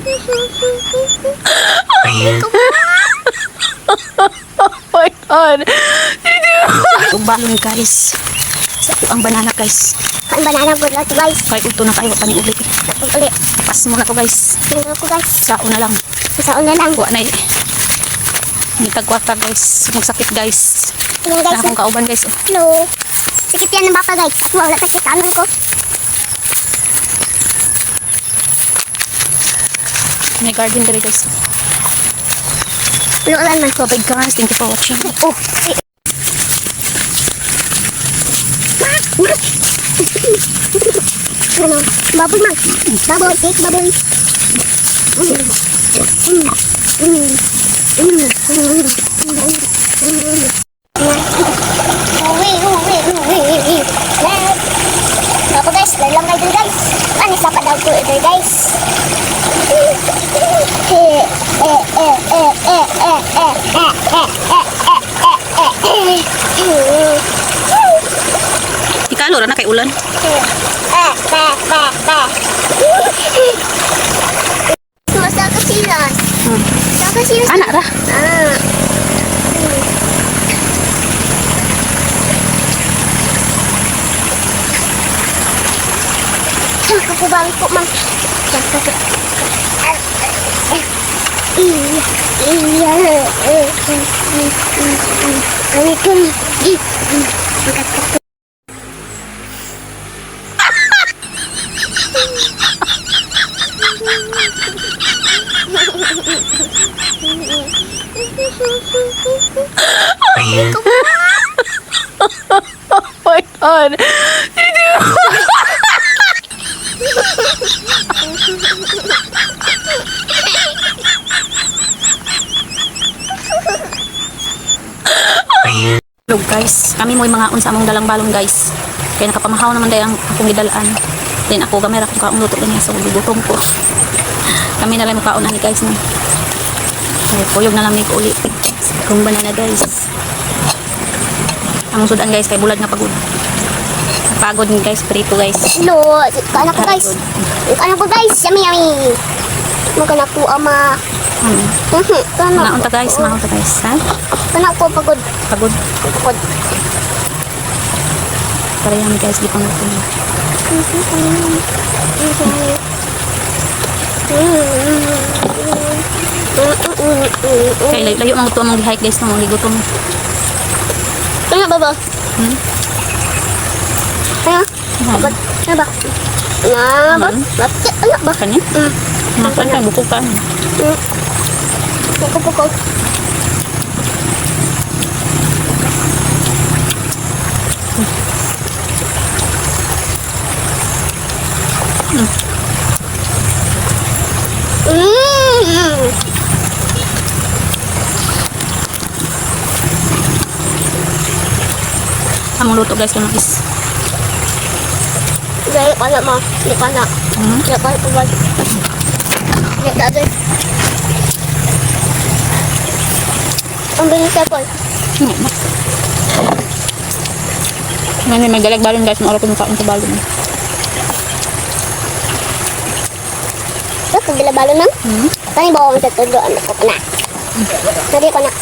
Oh my God. Ang balon guys. Ang banana guys. Ang banana po lang guys. Kahit ito na kayo pa ni ulit. Uli. Pas muna ko guys. Tingnan ko guys. Sao na lang. Sao na lang. Kuha na eh. May tagwata guys. Magsakit guys. Tingnan guys. Na akong kauban guys. Oh. Hello. Sikip yan ng baka guys. Wow, wala kasi kanon ko. May garden dito guys. Hello lang man. So bye guys. Thank you for watching. Oh. Ano? Baboy man. Baboy. Take baboy. Ako guys, dahil lang kayo guys. Anis dapat daw ko ito guys. Ikalo ra na kay ulan. Masa kasilan. Masa kasilan. Anak ra. Aku bangkuk mang. Oh my God. Hello guys, kami mo'y mga unsa among dalang balon guys. Kaya nakapamahaw naman dahil ang akong gidalaan. Then ako gamay ra kung luto lang sa gutom ko. Kami na lang mukaon ani guys no. So, puyog na lang ni ko uli. Kung banana guys. Ang sudan guys kay bulag na pagod. Pagod ni guys, prito guys. Hello, kana ko guys. Kana ko guys, yummy. Magana po ama. Kana. Maunta guys, maunta guys, ha? Kana ko pagod. Pagod. Pagod. Para yan guys, di pa natin. Okay, layo mga ito among hike guys, mga gutom. Kana ba ba? Kana? Pagod. Kana ba? Kana ba? Bakit? Ano ba? Kanya? Makan ka, buko ka. Pukul-pukul. Among luto guys, kung is. Dahil pa na ma. Hindi pa na. Hindi pa na pagod. Hindi pa na. Ang bilis sa Paul. Ngayon may dalag balon guys, maura ko mukhaon sa balon. Ito, kung bilabalo nang? Kani ba akong sa todo? Ano ko na? Nari ko na.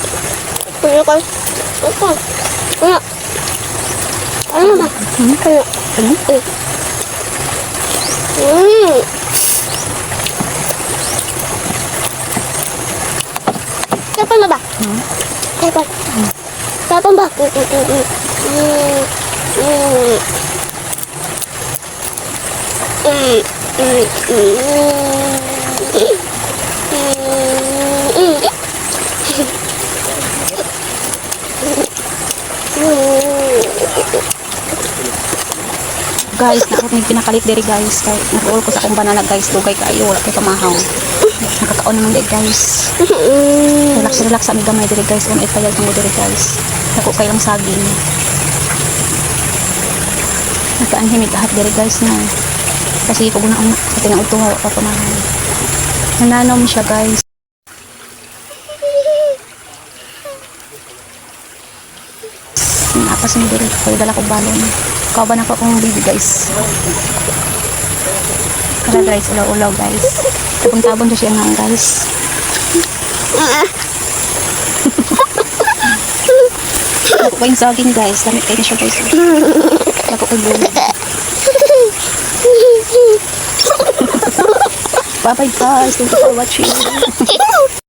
Ano ko? Ito. Ano? Ano ba? Ano? Ano? Kapan ba ba? Kapan? Kapan ba? Guys, nakot may pinakalit diri guys. Kaya nakuol ko sa akong banana guys. Dugay kayo, wala kayo pamahaw. Nakakaon naman diri guys. Relax sa aming gamay diri guys. Kung ipayag mo diri guys. Nako kay lang saging. Nakaanhimik lahat diri guys na. Kasi ko guna anak. Kasi nga ito wala pa pamahaw. Nananom siya guys. Apas ni diri. Kaya dala ko balon. Kauban ako akong baby guys. sila guys, ulaw-ulaw guys. Tabon-tabon siya nga guys. Ako pa yung saging guys, lamit kayo na siya guys. Ako kayo bulo. Bye bye guys, thank you for watching.